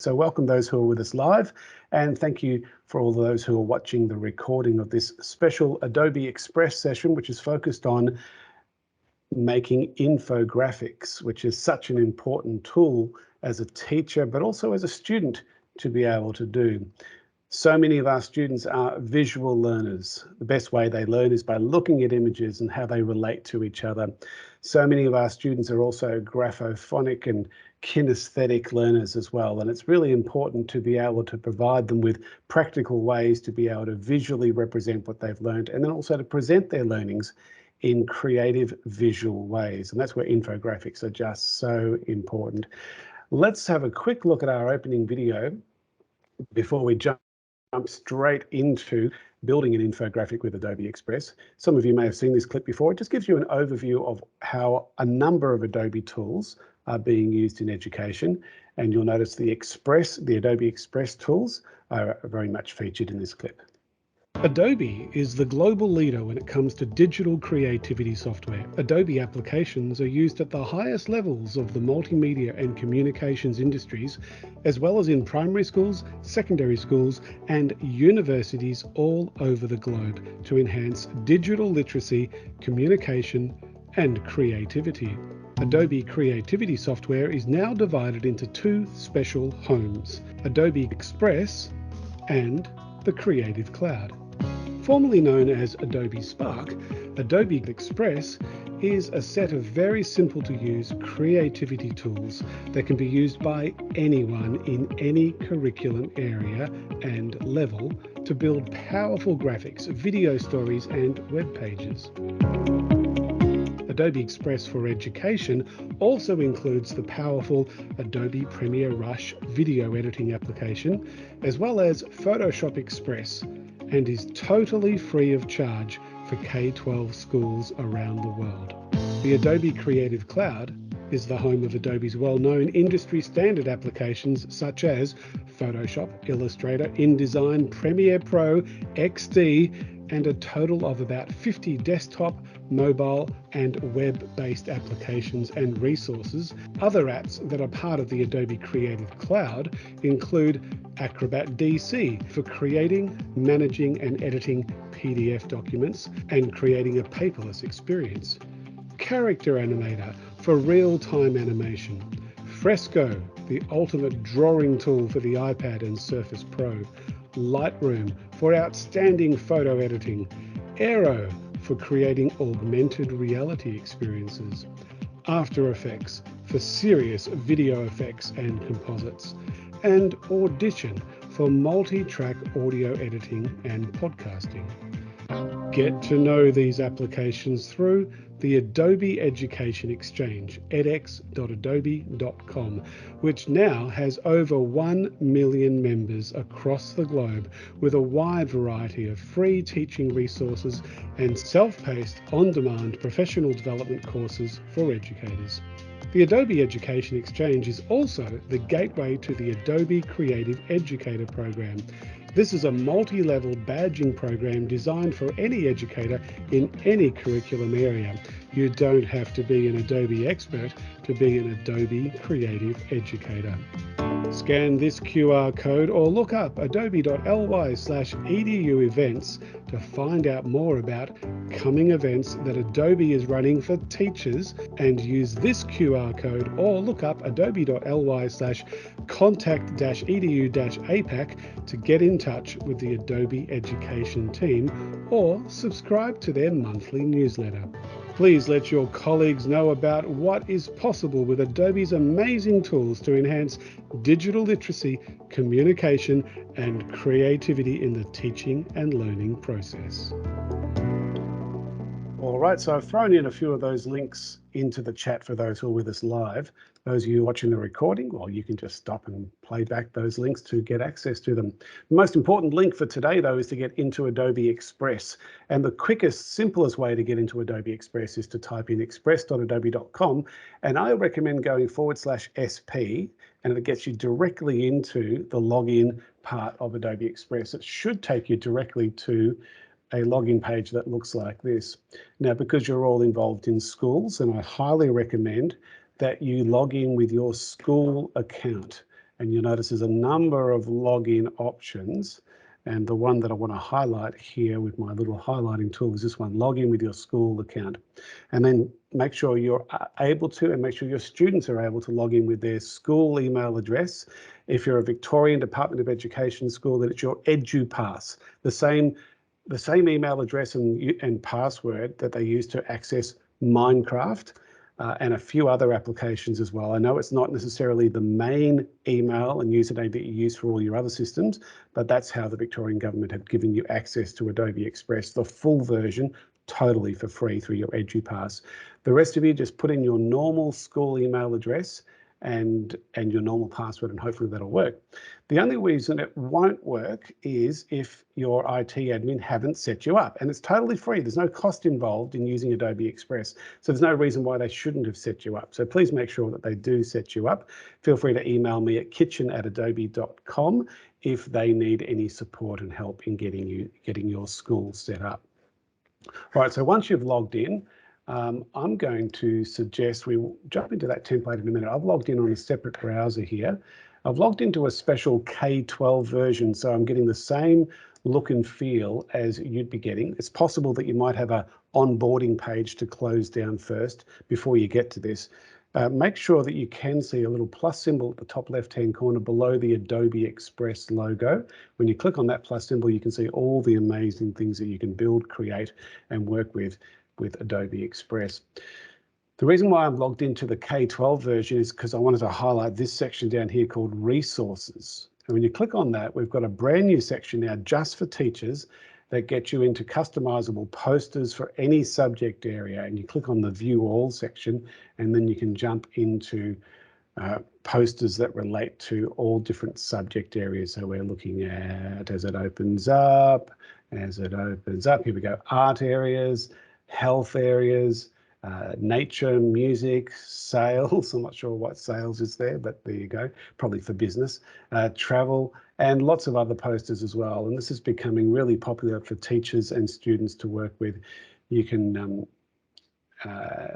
So welcome those who are with us live, and thank you for all those who are watching the recording of this special Adobe Express session, which is focused on making infographics, which is such an important tool as a teacher, but also as a student to be able to do. So many of our students are visual learners. The best way they learn is by looking at images and how they relate to each other. So many of our students are also graphophonic and kinesthetic learners as well. And it's really important to be able to provide them with practical ways to be able to visually represent what they've learned, and then also to present their learnings in creative visual ways. And that's where infographics are just so important. Let's have a quick look at our opening video before we jump straight into building an infographic with Adobe Express. Some of you may have seen this clip before. It just gives you an overview of how a number of Adobe tools are being used in education. And you'll notice the Adobe Express tools are very much featured in this clip. Adobe is the global leader when it comes to digital creativity software. Adobe applications are used at the highest levels of the multimedia and communications industries, as well as in primary schools, secondary schools, and universities all over the globe to enhance digital literacy, communication, and creativity. Adobe creativity software is now divided into two special homes: Adobe Express and the Creative Cloud. Formerly known as Adobe Spark, Adobe Express is a set of very simple to use creativity tools that can be used by anyone in any curriculum area and level to build powerful graphics, video stories, and web pages. Adobe Express for Education also includes the powerful Adobe Premiere Rush video editing application, as well as Photoshop Express, and is totally free of charge for K-12 schools around the world. The Adobe Creative Cloud is the home of Adobe's well-known industry standard applications such as Photoshop, Illustrator, InDesign, Premiere Pro, XD, and a total of about 50 desktop, mobile, and web-based applications and resources. Other apps that are part of the Adobe Creative Cloud include Acrobat DC for creating, managing, and editing PDF documents and creating a paperless experience, Character Animator for real-time animation, Fresco, the ultimate drawing tool for the iPad and Surface Pro, Lightroom for outstanding photo editing, Aero for creating augmented reality experiences, After Effects for serious video effects and composites, and Audition for multi-track audio editing and podcasting. Get to know these applications through the Adobe Education Exchange, edx.adobe.com, which now has over 1 million members across the globe with a wide variety of free teaching resources and self-paced, on-demand professional development courses for educators. The Adobe Education Exchange is also the gateway to the Adobe Creative Educator program. This is a multi-level badging program designed for any educator in any curriculum area. You don't have to be an Adobe expert to be an Adobe Creative Educator. Scan this QR code or look up adobe.ly/edu events to find out more about coming events that Adobe is running for teachers, and use this QR code or look up adobe.ly/contact-edu-APAC to get in touch with the Adobe Education team or subscribe to their monthly newsletter. Please let your colleagues know about what is possible with Adobe's amazing tools to enhance digital literacy, communication, and creativity in the teaching and learning process. All right, so I've thrown in a few of those links into the chat for those who are with us live. Those of you watching the recording, well, you can just stop and play back those links to get access to them. The most important link for today, though, is to get into Adobe Express. And the quickest, simplest way to get into Adobe Express is to type in express.adobe.com. And I recommend going /SP, and it gets you directly into the login part of Adobe Express. It should take you directly to a login page that looks like this. Now, because you're all involved in schools, and I highly recommend that you log in with your school account. and you'll notice there's a number of login options. And the one that I want to highlight here with my little highlighting tool is this one: log in with your school account. And then make sure you're able to, and make sure your students are able to log in with their school email address. If you're a Victorian Department of Education school, that it's your EduPass, the same email address and password that they use to access Minecraft. And a few other applications as well. I know it's not necessarily the main email and username that you use for all your other systems, but that's how the Victorian government have given you access to Adobe Express, the full version, totally for free through your EduPass. The rest of you just put in your normal school email address and your normal password, and hopefully that'll work. The only reason it won't work is if your IT admin haven't set you up, and it's totally free. There's no cost involved in using Adobe Express, so there's no reason why they shouldn't have set you up. So please make sure that they do set you up. Feel free to email me at kitchen@adobe.com if they need any support and help in getting your school set up. All right, so once you've logged in, I'm going to suggest we jump into that template in a minute. I've logged in on a separate browser here. I've logged into a special K-12 version, so I'm getting the same look and feel as you'd be getting. It's possible that you might have a onboarding page to close down first before you get to this. Make sure that you can see a little plus symbol at the top left-hand corner below the Adobe Express logo. When you click on that plus symbol, you can see all the amazing things that you can build, create, and work with Adobe Express. The reason why I'm logged into the K-12 version is because I wanted to highlight this section down here called Resources. And when you click on that, we've got a brand new section now just for teachers that gets you into customizable posters for any subject area. And you click on the View All section, and then you can jump into posters that relate to all different subject areas. So we're looking at, as it opens up, here we go, art areas, health areas, nature, music, sales. I'm not sure what sales is there, but there you go, probably for business, travel, and lots of other posters as well. And this is becoming really popular for teachers and students to work with. You can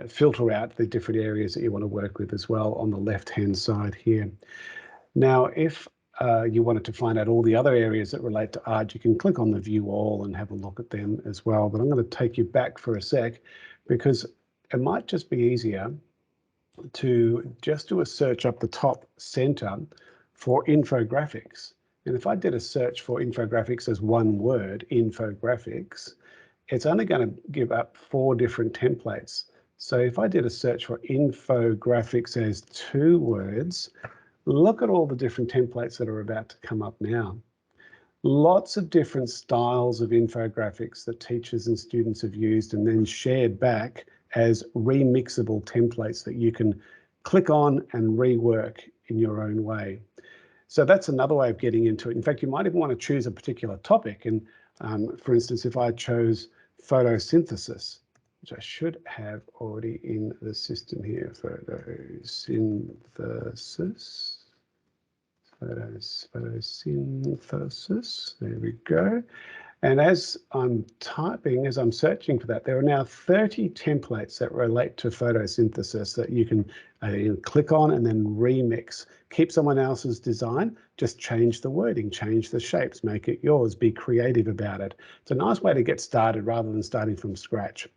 filter out the different areas that you want to work with as well on the left-hand side here. Now, if you wanted to find out all the other areas that relate to art, you can click on the View All and have a look at them as well. But I'm going to take you back for a sec, because it might just be easier to just do a search up the top center for infographics. And if I did a search for infographics as one word, infographics, it's only going to give up 4 different templates. So if I did a search for infographics as 2 words, look at all the different templates that are about to come up now. Lots of different styles of infographics that teachers and students have used and then shared back as remixable templates that you can click on and rework in your own way. So that's another way of getting into it. In fact, you might even want to choose a particular topic. And for instance, if I chose photosynthesis, which I should have already in the system here, photosynthesis, there we go. And as I'm typing, as I'm searching for that, there are now 30 templates that relate to photosynthesis that you can click on and then remix. Keep someone else's design, just change the wording, change the shapes, make it yours, be creative about it. It's a nice way to get started rather than starting from scratch.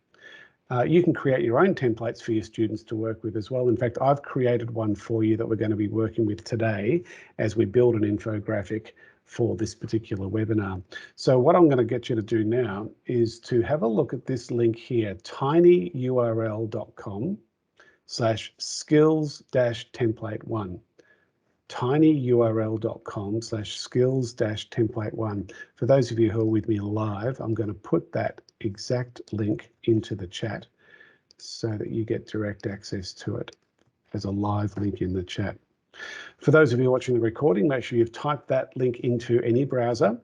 You can create your own templates for your students to work with as well. In fact, I've created one for you that we're going to be working with today as we build an infographic for this particular webinar. So what I'm going to get you to do now is to have a look at this link here, tinyurl.com/skills-template1. tinyurl.com/skills-template1. For those of you who are with me live, I'm going to put that exact link into the chat so that you get direct access to it as a live link in the chat. For those of you watching the recording, make sure you've typed that link into any browser,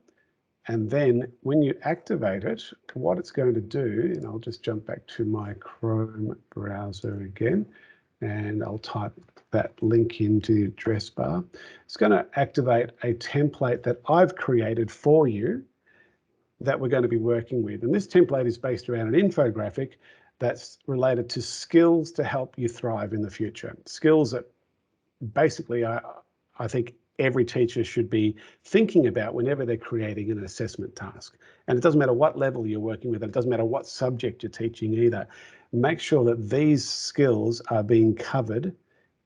and then when you activate it, what it's going to do, and I'll just jump back to my Chrome browser again, and I'll type that link into the address bar. It's going to activate a template that I've created for you that we're going to be working with. And this template is based around an infographic that's related to skills to help you thrive in the future. Skills that basically I think every teacher should be thinking about whenever they're creating an assessment task. And it doesn't matter what level you're working with, it doesn't matter what subject you're teaching either. Make sure that these skills are being covered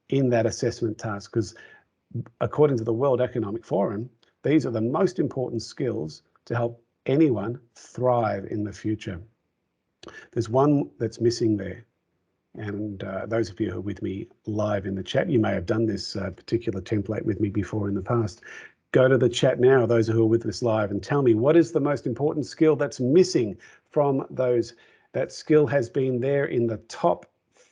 in that assessment task, because according to the World Economic Forum, these are the most important skills to help anyone thrive in the future. There's one that's missing there. And those of you who are with me live in the chat, you may have done this particular template with me before in the past. Go to the chat now, those who are with us live, and tell me what is the most important skill that's missing from those. That skill has been there in the top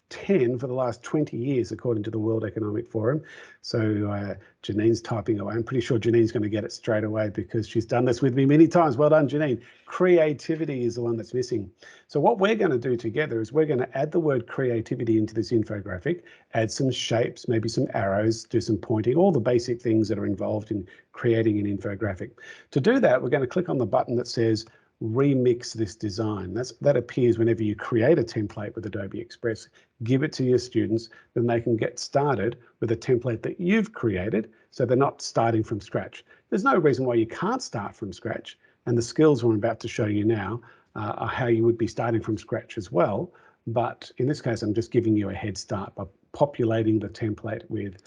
10 for the last 20 years, according to the World Economic Forum. So Janine's typing away. I'm pretty sure Janine's going to get it straight away because she's done this with me many times. Well done, Janine. Creativity is the one that's missing. So what we're going to do together is we're going to add the word creativity into this infographic, add some shapes, maybe some arrows, do some pointing, all the basic things that are involved in creating an infographic. To do that, we're going to click on the button that says remix this design. That appears whenever you create a template with Adobe Express. Give it to your students, then they can get started with a template that you've created, so they're not starting from scratch. There's no reason why you can't start from scratch, and the skills I'm about to show you now are how you would be starting from scratch as well. But in this case, I'm just giving you a head start by populating the template with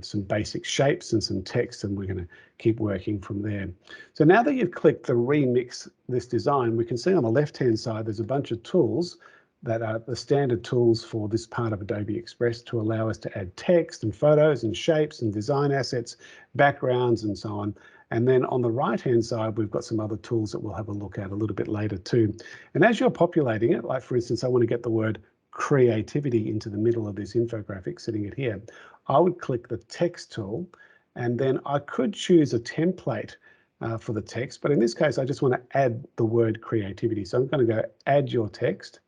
some basic shapes and some text, and we're going to keep working from there. So now that you've clicked the remix this design, we can see on the left hand side there's a bunch of tools that are the standard tools for this part of Adobe Express to allow us to add text and photos and shapes and design assets, backgrounds and so on. And then on the right hand side we've got some other tools that we'll have a look at a little bit later too. And as you're populating it, like for instance, I want to get the word creativity into the middle of this infographic, sitting it here, I would click the text tool, and then I could choose a template for the text, but in this case I just want to add the word creativity. So I'm going to go add your text,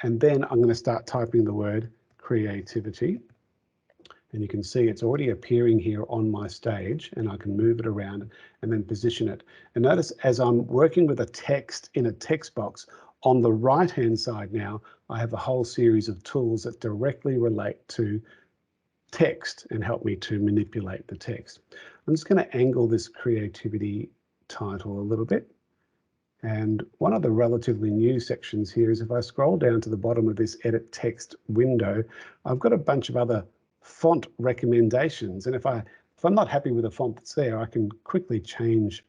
and then I'm going to start typing the word creativity, and you can see it's already appearing here on my stage, and I can move it around and then position it. And notice as I'm working with a text in a text box, on the right hand side now I have a whole series of tools that directly relate to text and help me to manipulate the text. I'm just going to angle this creativity title a little bit. And one of the relatively new sections here is if I scroll down to the bottom of this edit text window, I've got a bunch of other font recommendations. And if I'm not happy with the font that's there, I can quickly change.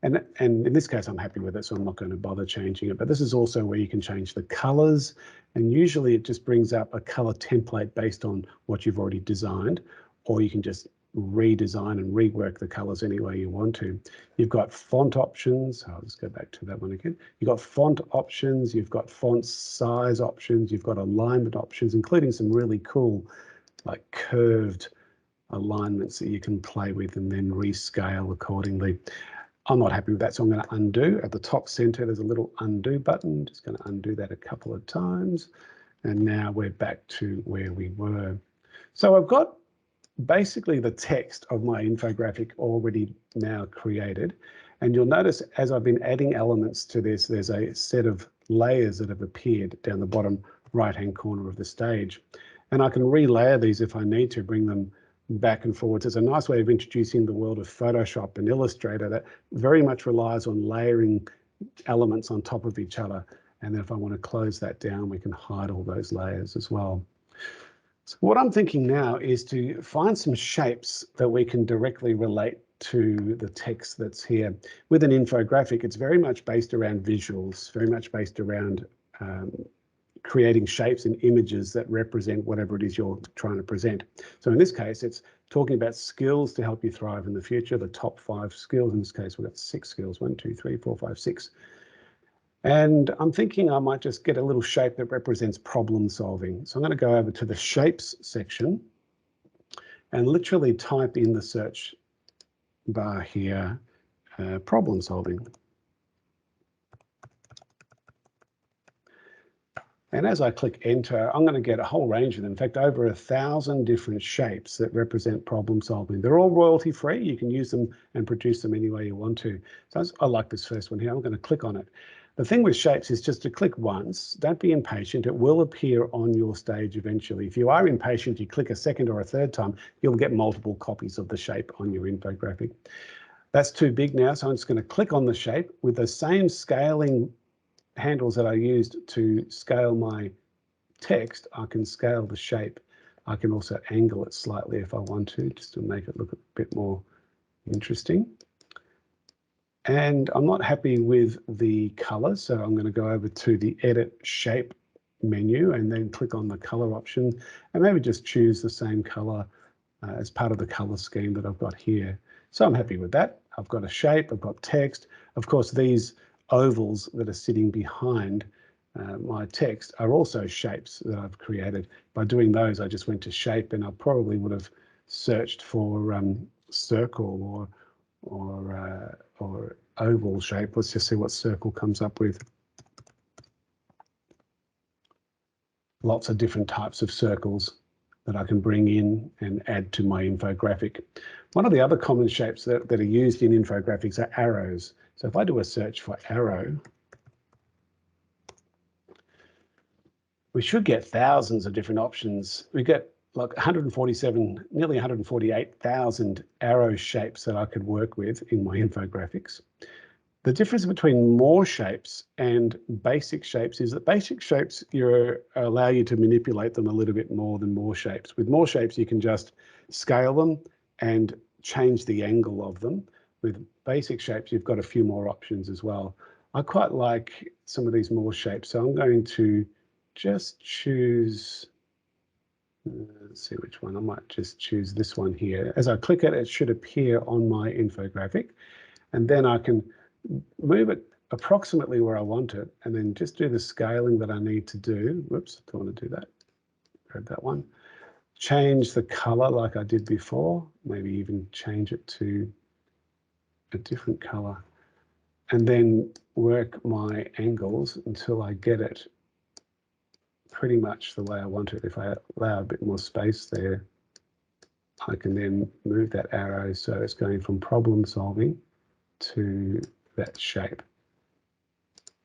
And in this case, I'm happy with it, so I'm not going to bother changing it. But this is also where you can change the colors. And usually it just brings up a color template based on what you've already designed, or you can just redesign and rework the colors any way you want to. You've got font options. I'll just go back to that one again. You've got font options, you've got font size options, you've got alignment options, including some really cool, like curved alignments that you can play with and then rescale accordingly. I'm not happy with that, so I'm going to undo. At the top center, there's a little undo button. Just going to undo that a couple of times. And now we're back to where we were. So I've got basically the text of my infographic already now created. And you'll notice as I've been adding elements to this, there's a set of layers that have appeared down the bottom right-hand corner of the stage. And I can relayer these if I need to, bring them back and forwards. It's a nice way of introducing the world of Photoshop and Illustrator that very much relies on layering elements on top of each other. And then if I want to close that down, we can hide all those layers as well. So what I'm thinking now is to find some shapes that we can directly relate to the text that's here. With an infographic, it's very much based around visuals, very much based around creating shapes and images that represent whatever it is you're trying to present. So in this case, it's talking about skills to help you thrive in the future, the top 5 skills. In this case, we've got 6 skills, 1, 2, 3, 4, 5, 6. And I'm thinking I might just get a little shape that represents problem solving. So I'm going to go over to the shapes section and literally type in the search bar here, problem solving. And as I click enter, I'm going to get a whole range of them. In fact, over 1,000 different shapes that represent problem solving. They're all royalty free. You can use them and produce them any way you want to. So I like this first one here. I'm going to click on it. The thing with shapes is just to click once. Don't be impatient. It will appear on your stage eventually. If you are impatient, you click a second or a third time, you'll get multiple copies of the shape on your infographic. That's too big now, so I'm just going to click on the shape with the same scaling handles that I used to scale my text. I can scale the shape. I can also angle it slightly if I want to, just to make it look a bit more interesting. And I'm not happy with the color, so I'm going to go over to the Edit Shape menu and then click on the color option and maybe just choose the same color as part of the color scheme that I've got here. So I'm happy with that. I've got a shape, I've got text. Of course, these ovals that are sitting behind my text are also shapes that I've created. By doing those, I just went to shape and I probably would have searched for circle or oval shape. Let's just see what circle comes up with. Lots of different types of circles that I can bring in and add to my infographic. One of the other common shapes that are used in infographics are arrows. So if I do a search for arrow, we should get thousands of different options. We get like 147, nearly 148,000 arrow shapes that I could work with in my infographics. The difference between more shapes and basic shapes is that basic shapes allow you to manipulate them a little bit more than more shapes. With more shapes, you can just scale them and change the angle of them. With basic shapes, you've got a few more options as well. I quite like some of these more shapes, so I'm going to just choose, let's see which one. I might just choose this one here. As I click it, it should appear on my infographic, and then I can move it approximately where I want it, and then just do the scaling that I need to do. Whoops, don't want to do that. Grab that one. Change the color like I did before, maybe even change it to a different color, and then work my angles until I get it pretty much the way I want it. If I allow a bit more space there, I can then move that arrow so it's going from problem solving to that shape.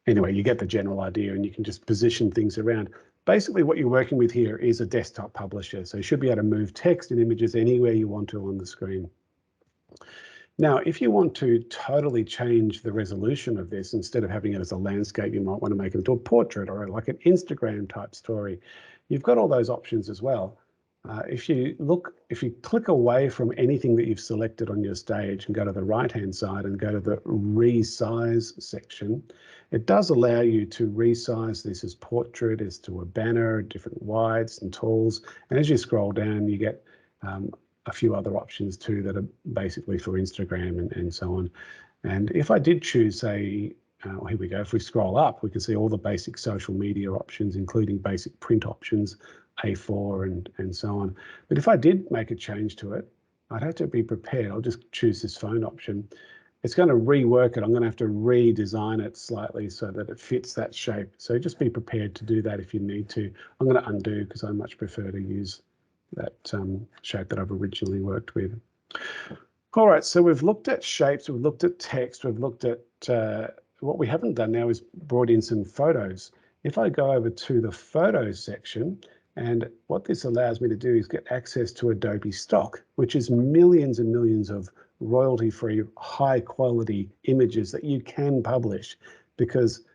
Anyway, you get the general idea, and you can just position things around. Basically, what you're working with here is a desktop publisher, so you should be able to move text and images anywhere you want to on the screen. Now, if you want to totally change the resolution of this, instead of having it as a landscape, you might want to make it into a portrait or like an Instagram type story. You've got all those options as well. If you click away from anything that you've selected on your stage and go to the right-hand side and go to the resize section, it does allow you to resize this as portrait, as to a banner, different wides and talls. And as you scroll down, you get a few other options too that are basically for Instagram and so on. And if I did choose, say, here we go, if we scroll up, we can see all the basic social media options, including basic print options, A4 and so on. But if I did make a change to it, I'd have to be prepared. I'll just choose this phone option. It's going to rework it. I'm going to have to redesign it slightly so that it fits that shape. So just be prepared to do that if you need to. I'm going to undo because I much prefer to use that shape that I've originally worked with. All right, so we've looked at shapes, we've looked at text, we've looked at, what we haven't done now is brought in some photos. If I go over to the photos section, and what this allows me to do is get access to Adobe stock, which is millions and millions of royalty-free, high-quality images that you can publish because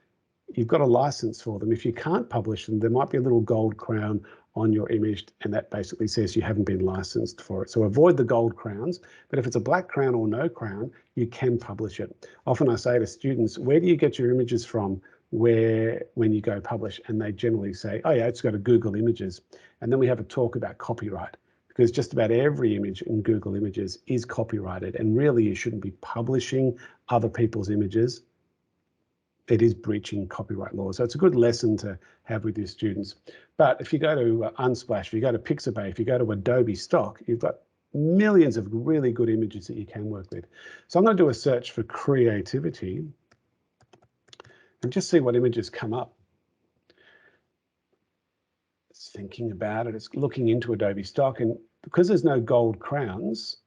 you've got a license for them. If you can't publish them, there might be a little gold crown on your image, and that basically says you haven't been licensed for it. So avoid the gold crowns, but if it's a black crown or no crown, you can publish it. Often I say to students, where do you get your images from when you go publish? And they generally say, oh yeah, it's got a Google Images. And then we have a talk about copyright, because just about every image in Google Images is copyrighted, and really you shouldn't be publishing other people's images. It is breaching copyright law. So it's a good lesson to have with your students. But if you go to Unsplash, if you go to Pixabay, if you go to Adobe Stock, you've got millions of really good images that you can work with. So I'm going to do a search for creativity and just see what images come up. It's thinking about it. It's looking into Adobe Stock. And because there's no gold crowns,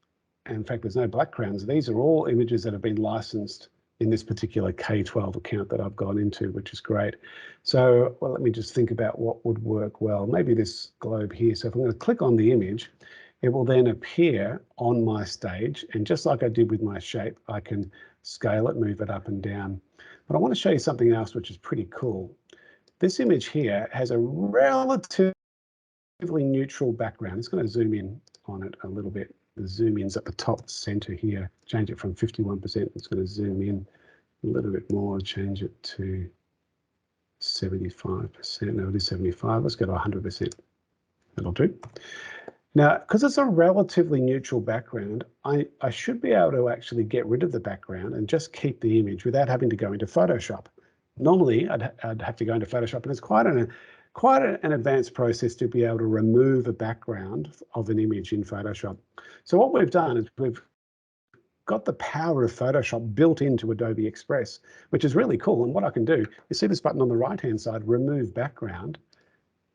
and in fact, there's no black crowns, these are all images that have been licensed in this particular K-12 account that I've gone into, which is great. So, well, let me just think about what would work well. Maybe this globe here. So if I'm going to click on the image, it will then appear on my stage. And just like I did with my shape, I can scale it, move it up and down. But I want to show you something else, which is pretty cool. This image here has a relatively neutral background. It's going to zoom in on it a little bit. The zoom in's at the top center here. Change it from 51%. It's going to zoom in a little bit more, change it to 75%. No, it is 75. Let's go to 100%. That'll do. Now, because it's a relatively neutral background, I should be able to actually get rid of the background and just keep the image without having to go into Photoshop. Normally, I'd have to go into Photoshop, and it's quite an advanced process to be able to remove a background of an image in Photoshop. So what we've done is we've got the power of Photoshop built into Adobe Express, which is really cool. And what I can do, you see this button on the right-hand side, remove background.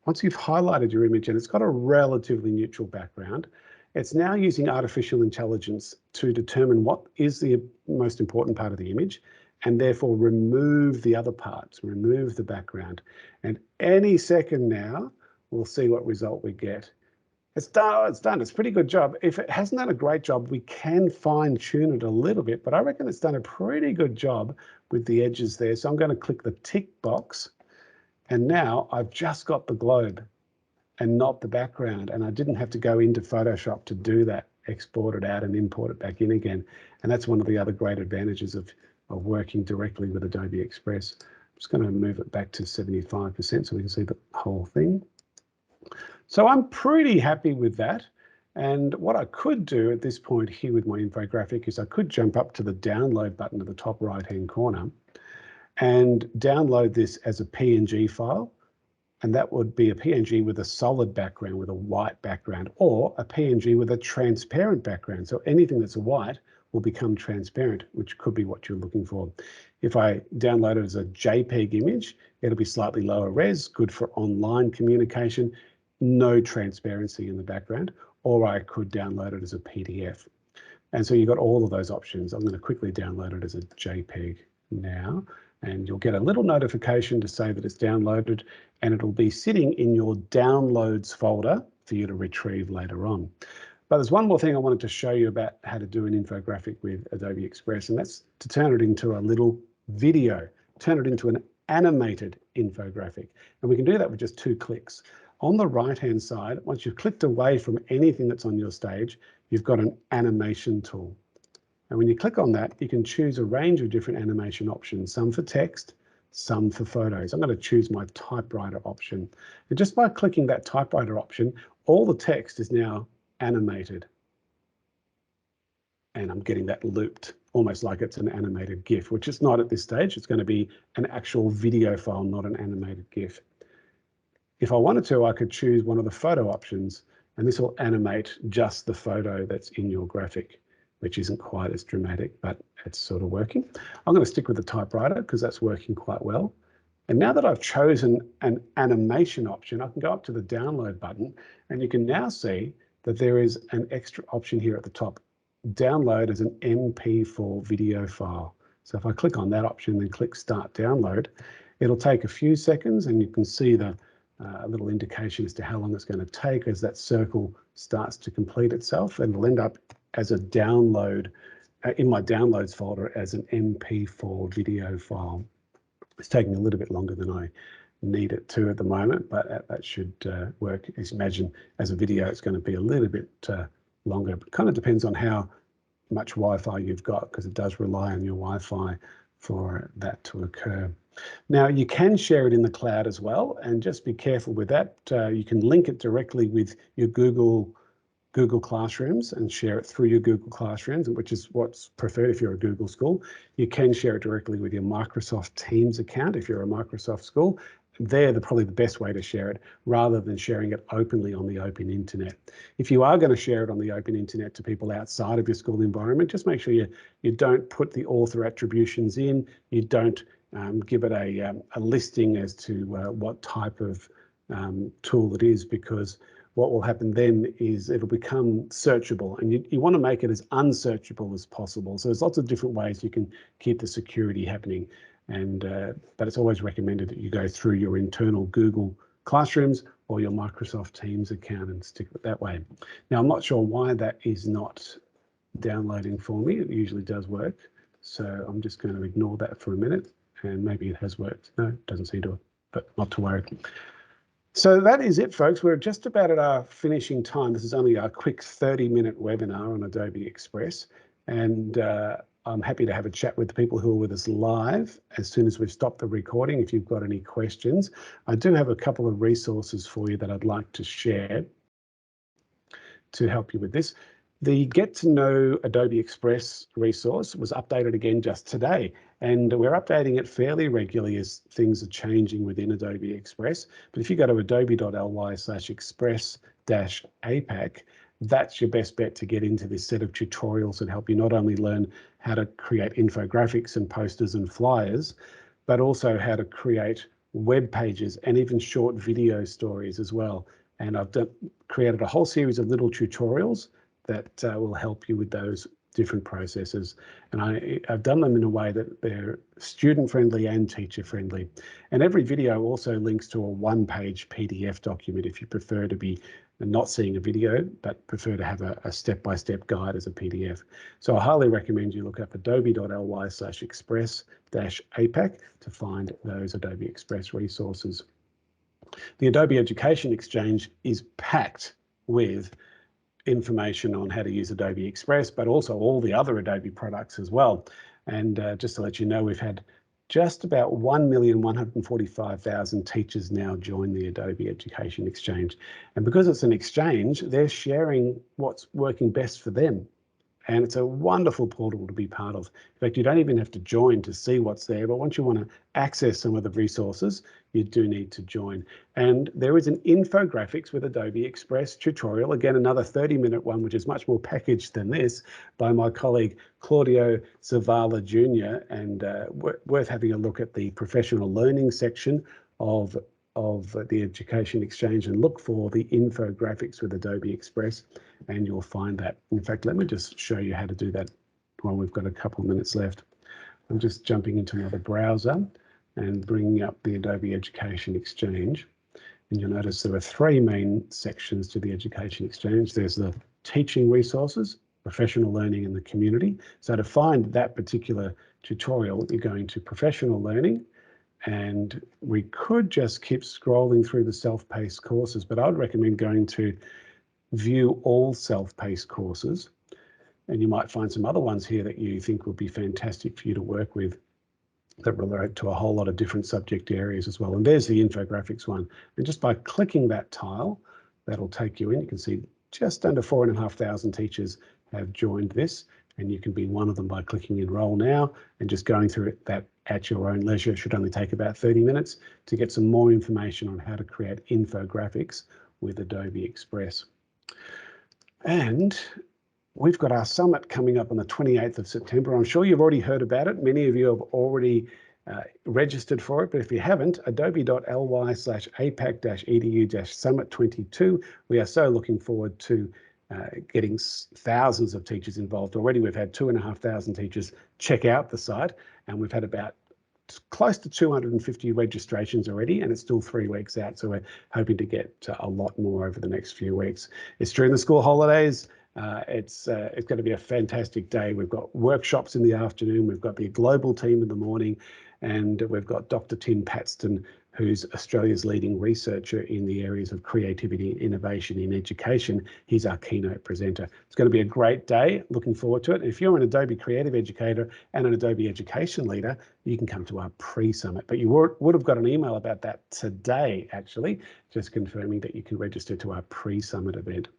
Once you've highlighted your image and it's got a relatively neutral background, it's now using artificial intelligence to determine what is the most important part of the image and therefore remove the other parts, remove the background. And any second now, we'll see what result we get. It's done, it's done, it's a pretty good job. If it hasn't done a great job, we can fine tune it a little bit, but I reckon it's done a pretty good job with the edges there. So I'm going to click the tick box. And now I've just got the globe and not the background. And I didn't have to go into Photoshop to do that, export it out and import it back in again. And that's one of the other great advantages of working directly with Adobe Express. I'm just going to move it back to 75% so we can see the whole thing. So I'm pretty happy with that. And what I could do at this point here with my infographic is I could jump up to the download button at the top right-hand corner and download this as a PNG file. And that would be a PNG with a solid background, with a white background, or a PNG with a transparent background. So anything that's white will become transparent, which could be what you're looking for. If I download it as a JPEG image, it'll be slightly lower res, good for online communication, no transparency in the background, or I could download it as a PDF. And so you've got all of those options. I'm going to quickly download it as a JPEG now. And you'll get a little notification to say that it's downloaded, and it'll be sitting in your downloads folder for you to retrieve later on. But there's one more thing I wanted to show you about how to do an infographic with Adobe Express, and that's to turn it into a little video, turn it into an animated infographic. And we can do that with just 2 clicks. On the right-hand side, once you've clicked away from anything that's on your stage, you've got an animation tool. And when you click on that, you can choose a range of different animation options, some for text, some for photos. I'm going to choose my typewriter option. And just by clicking that typewriter option, all the text is now animated. And I'm getting that looped, almost like it's an animated GIF, which it's not at this stage. It's going to be an actual video file, not an animated GIF. If I wanted to, I could choose one of the photo options, and this will animate just the photo that's in your graphic, which isn't quite as dramatic, but it's sort of working. I'm going to stick with the typewriter because that's working quite well. And now that I've chosen an animation option, I can go up to the download button, and you can now see that there is an extra option here at the top, download as an MP4 video file. So if I click on that option, then click start download, it'll take a few seconds, and you can see the little indication as to how long it's going to take as that circle starts to complete itself, and it'll end up as a download in my downloads folder as an MP4 video file. It's taking a little bit longer than I need it to at the moment, but that should work. As you imagine, as a video, it's going to be a little bit longer. It kind of depends on how much Wi-Fi you've got, because it does rely on your Wi-Fi for that to occur. Now, you can share it in the cloud as well, and just be careful with that. You can link it directly with your Google Classrooms and share it through your Google Classrooms, which is what's preferred if you're a Google school. You can share it directly with your Microsoft Teams account if you're a Microsoft school. They're probably the best way to share it, rather than sharing it openly on the open internet. If you are going to share it on the open internet to people outside of your school environment, just make sure you don't put the author attributions in, you don't give it a listing as to what type of tool it is, because what will happen then is it'll become searchable, and you want to make it as unsearchable as possible. So there's lots of different ways you can keep the security happening, and but it's always recommended that you go through your internal Google Classrooms or your Microsoft Teams account and stick with it that way. Now, I'm not sure why that is not downloading for me. It usually does work. So I'm just going to ignore that for a minute, and maybe it has worked. No, it doesn't seem to, but not to worry. So that is it, folks. We're just about at our finishing time. This is only our quick 30-minute webinar on Adobe Express. And I'm happy to have a chat with the people who are with us live as soon as we've stopped the recording, if you've got any questions. I do have a couple of resources for you that I'd like to share to help you with this. The Get to Know Adobe Express resource was updated again just today, and we're updating it fairly regularly as things are changing within Adobe Express. But if you go to adobe.ly/express-APAC, that's your best bet to get into this set of tutorials that help you not only learn how to create infographics and posters and flyers, but also how to create web pages and even short video stories as well. And I've created a whole series of little tutorials that will help you with those different processes. And I've done them in a way that they're student friendly and teacher friendly. And every video also links to a one-page PDF document if you prefer to be not seeing a video, but prefer to have a step-by-step guide as a PDF. So I highly recommend you look up adobe.ly/express-APAC to find those Adobe Express resources. The Adobe Education Exchange is packed with information on how to use Adobe Express, but also all the other Adobe products as well. And just to let you know, we've had just about 1,145,000 teachers now join the Adobe Education Exchange. And because it's an exchange, they're sharing what's working best for them. And it's a wonderful portal to be part of. In fact, you don't even have to join to see what's there, but once you want to access some of the resources, you do need to join. And there is an Infographics with Adobe Express tutorial, again, another 30-minute one, which is much more packaged than this, by my colleague Claudio Zavala Jr. And worth having a look at the professional learning section of the Education Exchange and look for the Infographics with Adobe Express, and you'll find that. In fact, let me just show you how to do that while we've got a couple of minutes left. I'm just jumping into another browser and bringing up the Adobe Education Exchange. And you'll notice there are three main sections to the Education Exchange. There's the teaching resources, professional learning, and the community. So to find that particular tutorial, you're going to professional learning, and we could just keep scrolling through the self-paced courses, but I would recommend going to view all self-paced courses. And you might find some other ones here that you think would be fantastic for you to work with that relate to a whole lot of different subject areas as well. And there's the infographics one. And just by clicking that tile, that'll take you in. You can see just under 4,500 teachers have joined this, and you can be one of them by clicking Enroll Now and just going through that at your own leisure. It should only take about 30 minutes to get some more information on how to create infographics with Adobe Express. And we've got our summit coming up on the 28th of September. I'm sure you've already heard about it. Many of you have already registered for it, but if you haven't, adobe.ly/apac-edu-summit22. We are so looking forward to getting thousands of teachers involved. Already we've had 2,500 teachers check out the site, and we've had about close to 250 registrations already, and it's still 3 weeks out. So we're hoping to get a lot more over the next few weeks. It's during the school holidays. It's going to be a fantastic day. We've got workshops in the afternoon. We've got the global team in the morning, and we've got Dr. Tim Paxton, who's Australia's leading researcher in the areas of creativity and innovation in education. He's our keynote presenter. It's going to be a great day. Looking forward to it. If you're an Adobe Creative Educator and an Adobe Education Leader, you can come to our pre-summit. But you would have got an email about that today, actually, just confirming that you can register to our pre-summit event.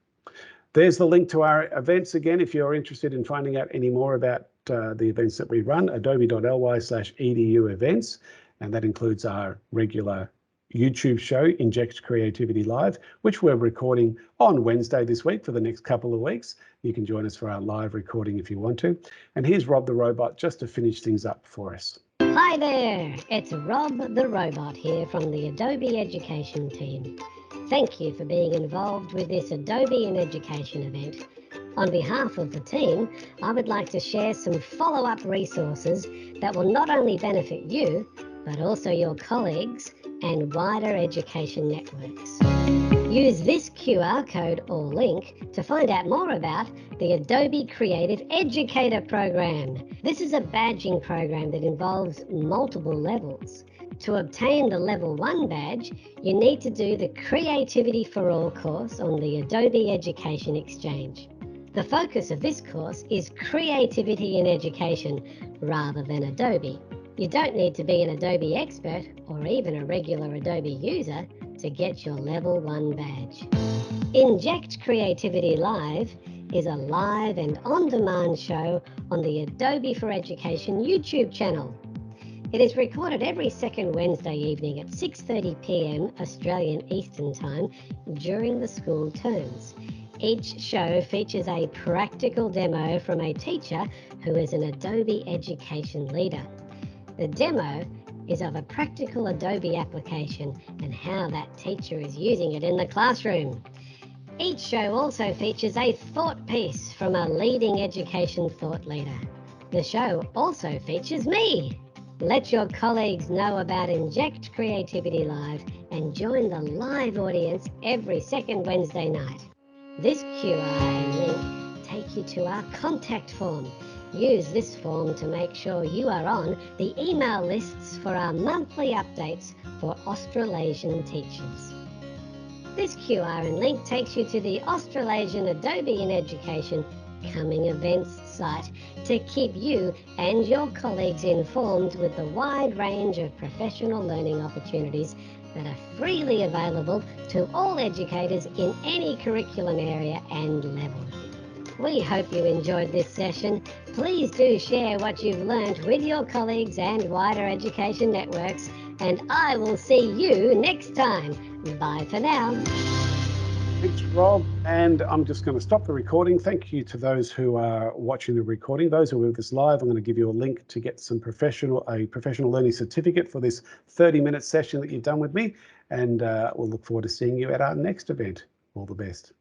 There's the link to our events again, if you're interested in finding out any more about the events that we run, adobe.ly/edu events. And that includes our regular YouTube show, Inject Creativity Live, which we're recording on Wednesday this week for the next couple of weeks. You can join us for our live recording if you want to. And here's Rob the Robot just to finish things up for us. Hi there, it's Rob the Robot here from the Adobe Education team. Thank you for being involved with this Adobe in Education event. On behalf of the team, I would like to share some follow-up resources that will not only benefit you, but also your colleagues and wider education networks. Use this QR code or link to find out more about the Adobe Creative Educator Program. This is a badging program that involves multiple levels. To obtain the Level 1 badge, you need to do the Creativity for All course on the Adobe Education Exchange. The focus of this course is creativity in education rather than Adobe. You don't need to be an Adobe expert or even a regular Adobe user to get your Level 1 badge. Inject Creativity Live is a live and on-demand show on the Adobe for Education YouTube channel. It is recorded every second Wednesday evening at 6:30 p.m. Australian Eastern Time during the school terms. Each show features a practical demo from a teacher who is an Adobe education leader. The demo is of a practical Adobe application and how that teacher is using it in the classroom. Each show also features a thought piece from a leading education thought leader. The show also features me. Let your colleagues know about Inject Creativity Live and join the live audience every second Wednesday night. This QR link takes you to our contact form. Use this form to make sure you are on the email lists for our monthly updates for Australasian teachers. This QR link takes you to the Australasian Adobe in Education Coming Events site to keep you and your colleagues informed with the wide range of professional learning opportunities that are freely available to all educators in any curriculum area and level. We hope you enjoyed this session. Please do share what you've learned with your colleagues and wider education networks, and I will see you next time. Bye for now. Thanks, Rob. And I'm just going to stop the recording. Thank you to those who are watching the recording. Those who are with us live, I'm going to give you a link to get a professional learning certificate for this 30-minute session that you've done with me. And we'll look forward to seeing you at our next event. All the best.